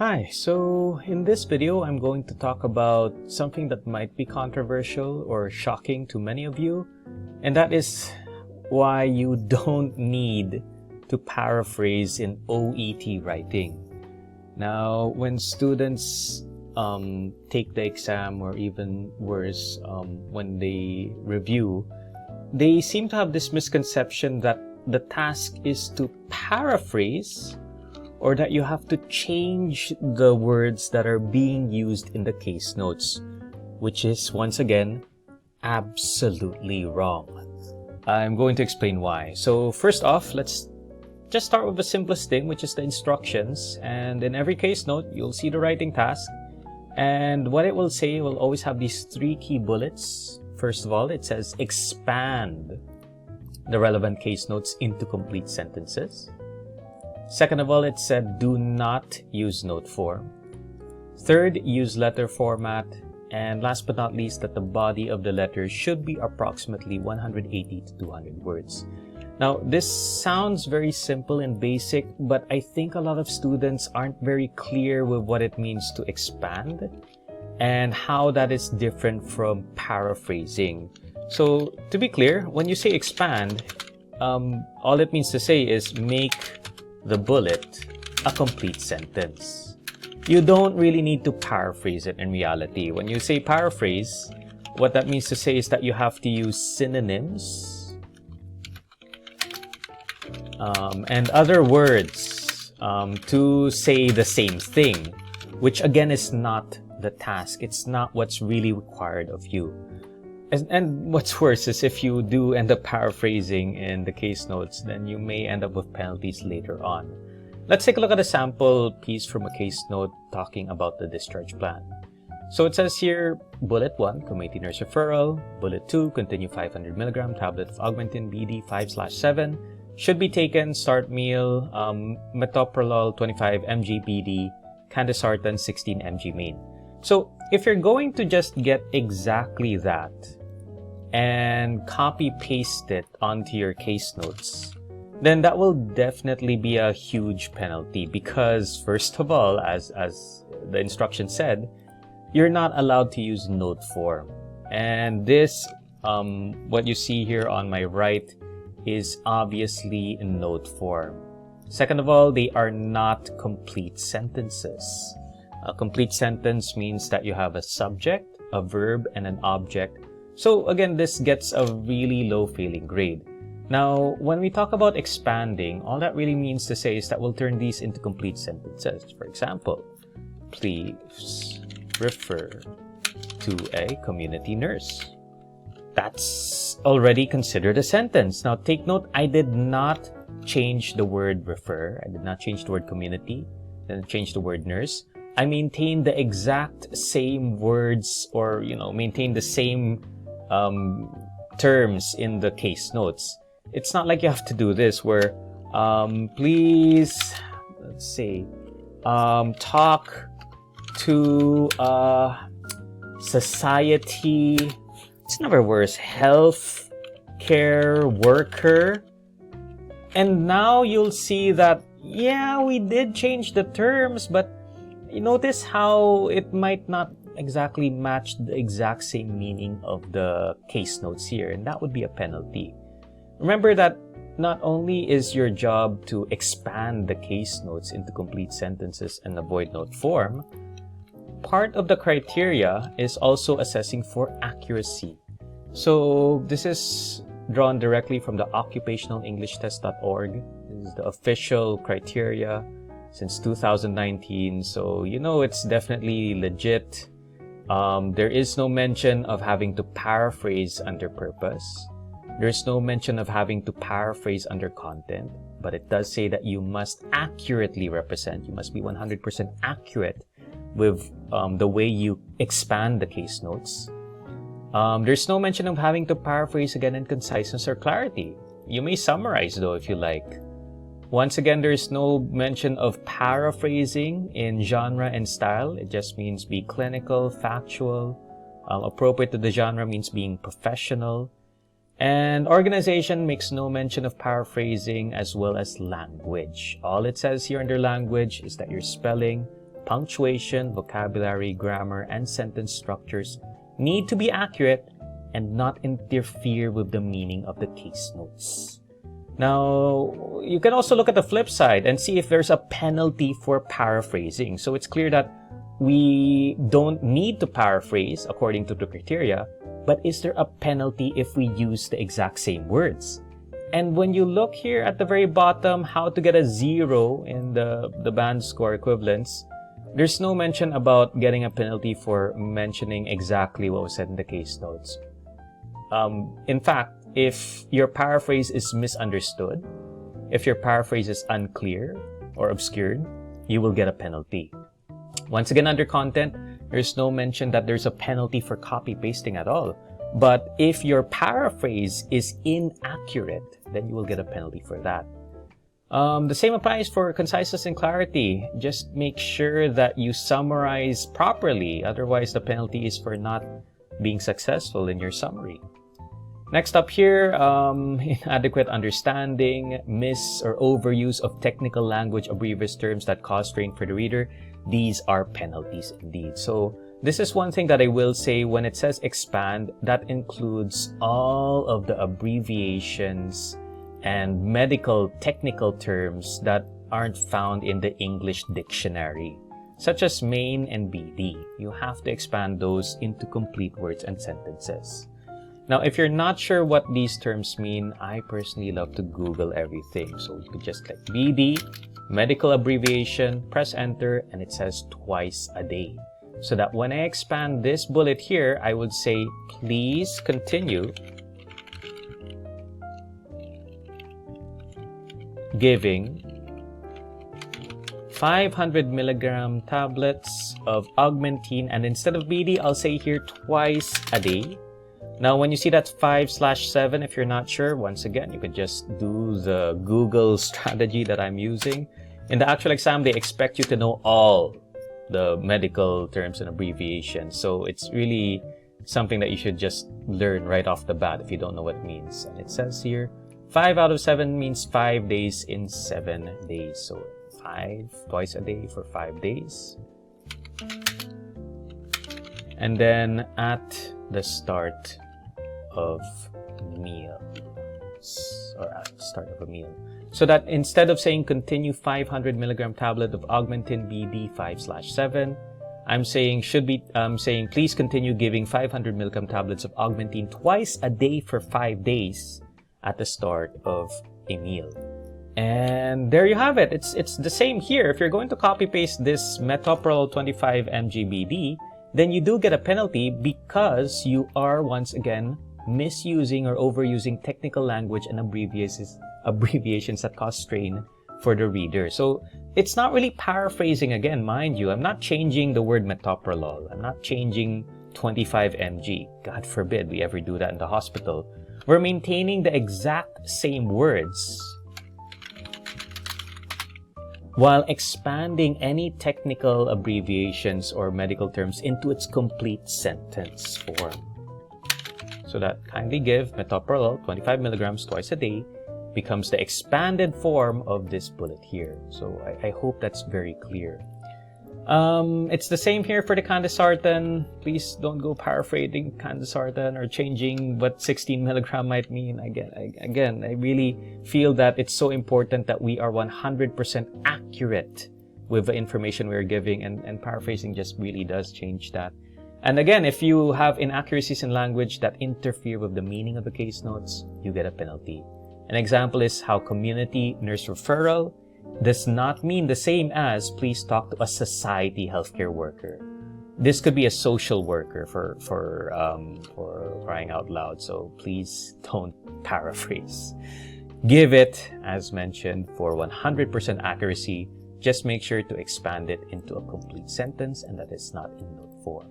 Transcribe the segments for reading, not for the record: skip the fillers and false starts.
Hi, so in this video, I'm going to talk about something that might be controversial or shocking to many of you, and that is why you don't need to paraphrase in OET writing. Now, when students take the exam, or even worse, when they review, they seem to have this misconception that the task is to paraphrase, or that you have to change the words that are being used in the case notes, which is, once again, absolutely wrong. I'm going to explain why. So first off, let's just start with the simplest thing, which is the instructions. And in every case note, you'll see the writing task. And what it will say will always have these 3 key bullets. First of all, it says expand the relevant case notes into complete sentences. Second of all, it said do not use note form. Third, use letter format. And last but not least, that the body of the letter should be approximately 180 to 200 words. Now, this sounds very simple and basic, but I think a lot of students aren't very clear with what it means to expand and how that is different from paraphrasing. So, to be clear, when you say expand, all it means to say is make the bullet a complete sentence. You don't really need to paraphrase it in reality. When you say paraphrase, what that means to say is that you have to use synonyms and other words to say the same thing, which again is not the task. It's not what's really required of you. And what's worse is if you do end up paraphrasing in the case notes, then you may end up with penalties later on. Let's take a look at a sample piece from a case note talking about the discharge plan. So it says here, bullet 1, community nurse referral. Bullet 2, continue 500 milligram tablet of augmentin BD 5/7. Should be taken, start meal, metoprolol 25 mg BD, candesartan 16 mg main. So if you're going to just get exactly that and copy paste it onto your case notes, then that will definitely be a huge penalty, because first of all, as the instruction said, you're not allowed to use note form. And this, what you see here on my right, is obviously in note form. Second of all, they are not complete sentences. A complete sentence means that you have a subject, a verb, and an object. So again, this gets a really low failing grade. Now, when we talk about expanding, all that really means to say is that we'll turn these into complete sentences. For example, please refer to a community nurse. That's already considered a sentence. Now, take note, I did not change the word refer. I did not change the word community. I didn't change the word nurse. I maintain the exact same words, or, maintain the same terms in the case notes. It's not like you have to do this where, please, let's see, talk to society, it's never worse, health care worker. And now you'll see that, yeah, we did change the terms, but you notice how it might not exactly match the exact same meaning of the case notes here, and that would be a penalty. Remember that not only is your job to expand the case notes into complete sentences and avoid note form, part of the criteria is also assessing for accuracy. So this is drawn directly from the occupationalenglishtest.org. This is the official criteria since 2019, so it's definitely legit. There is no mention of having to paraphrase under purpose. There's no mention of having to paraphrase under content, but it does say that you must accurately represent. You must be 100% accurate with the way you expand the case notes. There's no mention of having to paraphrase again in conciseness or clarity. You may summarize though if you like. Once again, there's no mention of paraphrasing in genre and style. It just means be clinical, factual. Appropriate to the genre means being professional. And organization makes no mention of paraphrasing as well as language. All it says here under language is that your spelling, punctuation, vocabulary, grammar, and sentence structures need to be accurate and not interfere with the meaning of the case notes. Now, you can also look at the flip side and see if there's a penalty for paraphrasing. So it's clear that we don't need to paraphrase according to the criteria, but is there a penalty if we use the exact same words? And when you look here at the very bottom, how to get a 0 in the band score equivalence, there's no mention about getting a penalty for mentioning exactly what was said in the case notes. In fact, if your paraphrase is misunderstood, if your paraphrase is unclear or obscured, you will get a penalty. Once again, under content, there's no mention that there's a penalty for copy-pasting at all. But if your paraphrase is inaccurate, then you will get a penalty for that. The same applies for conciseness and clarity. Just make sure that you summarize properly. Otherwise, the penalty is for not being successful in your summary. Next up here, inadequate understanding, miss or overuse of technical language abbrevious terms that cause strain for the reader. These are penalties indeed. So this is one thing that I will say. When it says expand, that includes all of the abbreviations and medical technical terms that aren't found in the English dictionary, such as main and BD. You have to expand those into complete words and sentences. Now, if you're not sure what these terms mean, I personally love to Google everything. So you could just click BD, medical abbreviation, press enter, and it says twice a day. So that when I expand this bullet here, I would say, please continue giving 500 milligram tablets of augmentin, and instead of BD, I'll say here twice a day. Now, when you see that 5/7, if you're not sure, once again, you could just do the Google strategy that I'm using. In the actual exam, they expect you to know all the medical terms and abbreviations. So it's really something that you should just learn right off the bat if you don't know what it means. And it says here, 5 out of 7 means 5 days in 7 days. So 5 twice a day for 5 days. And then at the start of meals, or at the start of a meal. So that instead of saying continue 500 milligram tablet of augmentin BD 5/7, I'm saying please continue giving 500 milligram tablets of augmentin twice a day for 5 days at the start of a meal. And there you have it. It's the same here. If you're going to copy paste this metoprolol 25 mg BD, then you do get a penalty because you are once again misusing or overusing technical language and abbreviations that cause strain for the reader. So it's not really paraphrasing again, mind you. I'm not changing the word metoprolol. I'm not changing 25 mg. God forbid we ever do that in the hospital. We're maintaining the exact same words while expanding any technical abbreviations or medical terms into its complete sentence form. So that kindly give metoprolol 25 milligrams twice a day becomes the expanded form of this bullet here. So I hope that's very clear. It's the same here for the candesartan. Please don't go paraphrasing candesartan or changing what 16 milligram might mean. Again, I really feel that it's so important that we are 100% accurate with the information we're giving, and paraphrasing just really does change that. And again, if you have inaccuracies in language that interfere with the meaning of the case notes, you get a penalty. An example is how community nurse referral does not mean the same as please talk to a society healthcare worker. This could be a social worker for crying out loud. So please don't paraphrase. Give it, as mentioned, for 100% accuracy. Just make sure to expand it into a complete sentence and that it's not in note form.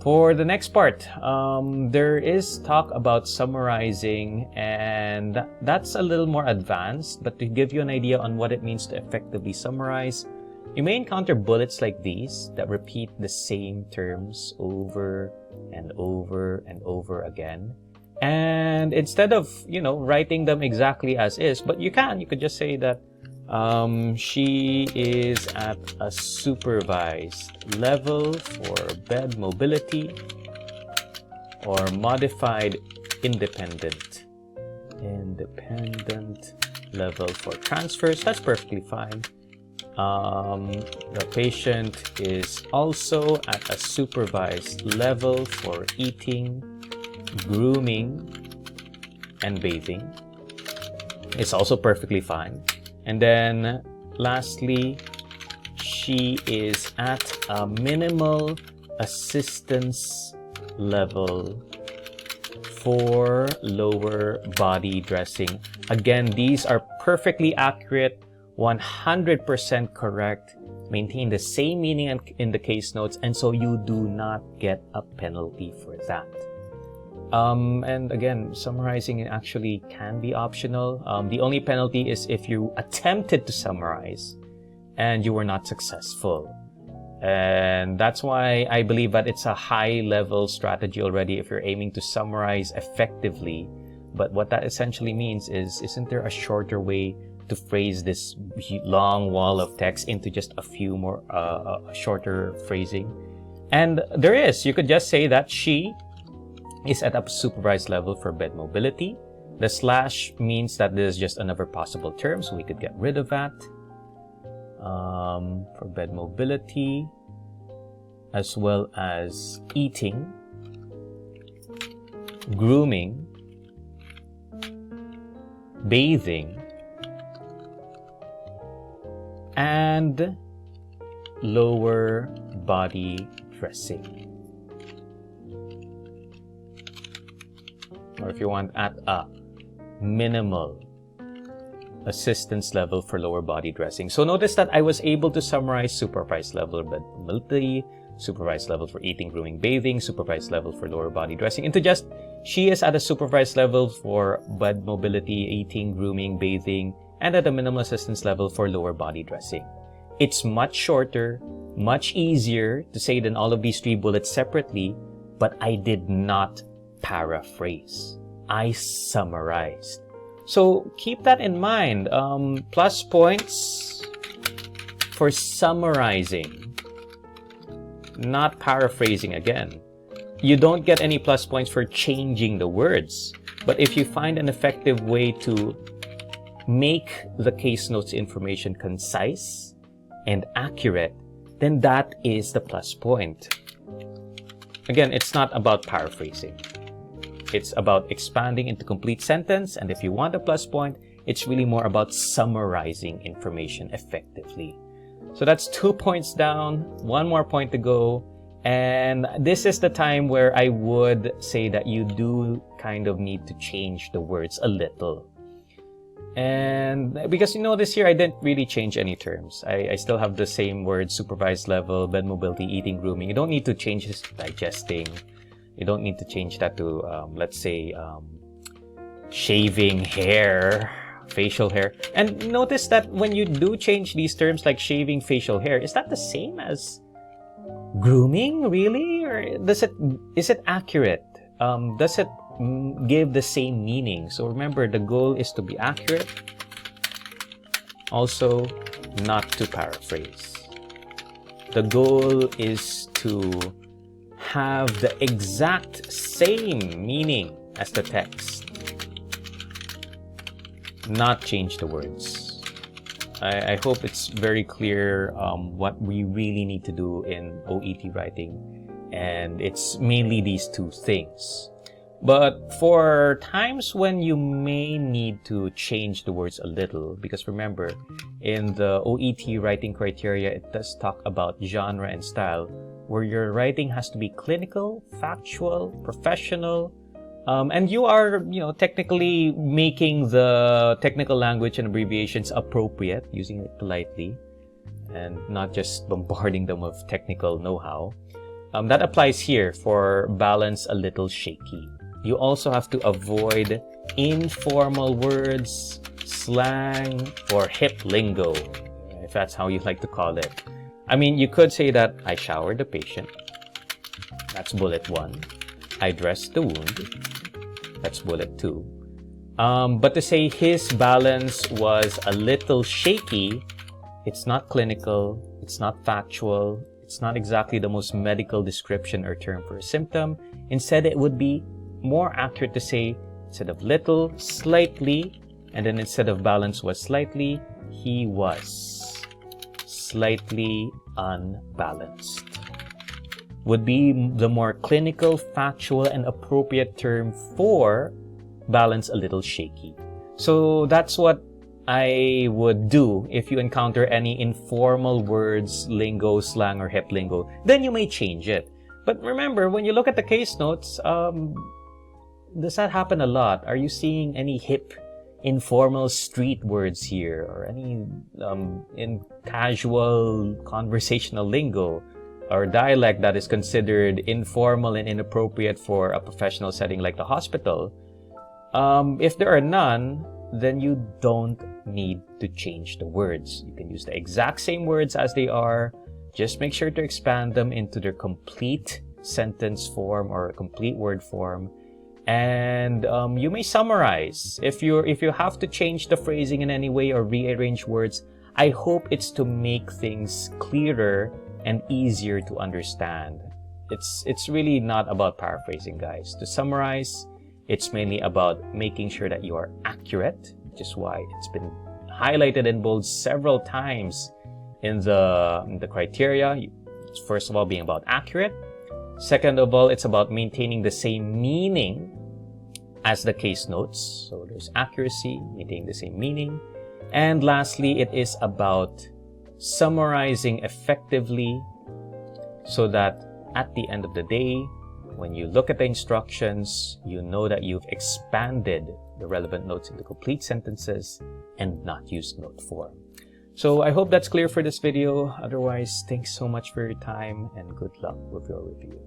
For the next part, there is talk about summarizing, and that's a little more advanced, but to give you an idea on what it means to effectively summarize, you may encounter bullets like these that repeat the same terms over and over and over again. And instead of, writing them exactly as is, but you could just say that she is at a supervised level for bed mobility or modified independent level for transfers. That's perfectly fine. The patient is also at a supervised level for eating, grooming, and bathing. It's also perfectly fine. And then lastly, she is at a minimal assistance level for lower body dressing. Again, these are perfectly accurate, 100% correct, maintain the same meaning in the case notes, and so you do not get a penalty for that. And again, summarizing actually can be optional. The only penalty is if you attempted to summarize and you were not successful. And that's why I believe that it's a high-level strategy already if you're aiming to summarize effectively. But what that essentially means is, isn't there a shorter way to phrase this long wall of text into just a few more shorter phrasing? And there is. You could just say that she is at a supervised level for bed mobility. The slash means that this is just another possible term, so we could get rid of that. For bed mobility, as well as eating, grooming, bathing, and lower body dressing. Or if you want, at a minimal assistance level for lower body dressing. So notice that I was able to summarize supervised level bed mobility, supervised level for eating, grooming, bathing, supervised level for lower body dressing, into just she is at a supervised level for bed mobility, eating, grooming, bathing, and at a minimal assistance level for lower body dressing. It's much shorter, much easier to say than all of these 3 bullets separately, but I did not paraphrase. I summarized. So keep that in mind. Plus points for summarizing, not paraphrasing again. You don't get any plus points for changing the words. But if you find an effective way to make the case notes information concise and accurate, then that is the plus point. Again, it's not about paraphrasing. It's about expanding into complete sentence, and if you want a plus point, it's really more about summarizing information effectively. So that's 2 points down, 1 more point to go, and this is the time where I would say that you do kind of need to change the words a little. And because this year I didn't really change any terms. I still have the same words: supervised level, bed mobility, eating, grooming. You don't need to change this to digesting. You don't need to change that to, let's say, shaving hair, facial hair. And notice that when you do change these terms like shaving, facial hair, is that the same as grooming, really? Or is it accurate? Does it give the same meaning? So remember, the goal is to be accurate. Also, not to paraphrase. The goal is to have the exact same meaning as the text, not change the words. I hope it's very clear what we really need to do in OET writing, and it's mainly these 2 things. But for times when you may need to change the words a little, because remember, in the OET writing criteria, it does talk about genre and style, where your writing has to be clinical, factual, professional, and you are, technically making the technical language and abbreviations appropriate, using it politely, and not just bombarding them with technical know-how. That applies here for balance a little shaky. You also have to avoid informal words, slang, or hip lingo, if that's how you like to call it. I mean, you could say that I showered the patient. That's bullet 1. I dressed the wound. That's bullet 2. But to say his balance was a little shaky, it's not clinical, it's not factual, it's not exactly the most medical description or term for a symptom. Instead, it would be more accurate to say, instead of little, slightly, and then instead of balance was slightly, he was slightly unbalanced. Would be the more clinical, factual, and appropriate term for balance a little shaky. So that's what I would do if you encounter any informal words, lingo, slang, or hip lingo. Then you may change it. But remember, when you look at the case notes, does that happen a lot? Are you seeing any hip, informal street words here, or any in casual conversational lingo or dialect that is considered informal and inappropriate for a professional setting like the hospital? If there are none, then you don't need to change the words. You can use the exact same words as they are. Just make sure to expand them into their complete sentence form or complete word form. And you may summarize. If you have to change the phrasing in any way or rearrange words, I hope it's to make things clearer and easier to understand. It's really not about paraphrasing, guys. To summarize, it's mainly about making sure that you are accurate, which is why it's been highlighted in bold several times in the criteria. It's first of all being about accurate. Second of all, it's about maintaining the same meaning as the case notes. So there's accuracy, maintaining the same meaning. And lastly, it is about summarizing effectively so that at the end of the day, when you look at the instructions, you know that you've expanded the relevant notes into complete sentences and not used note form. So I hope that's clear for this video. Otherwise, thanks so much for your time and good luck with your review.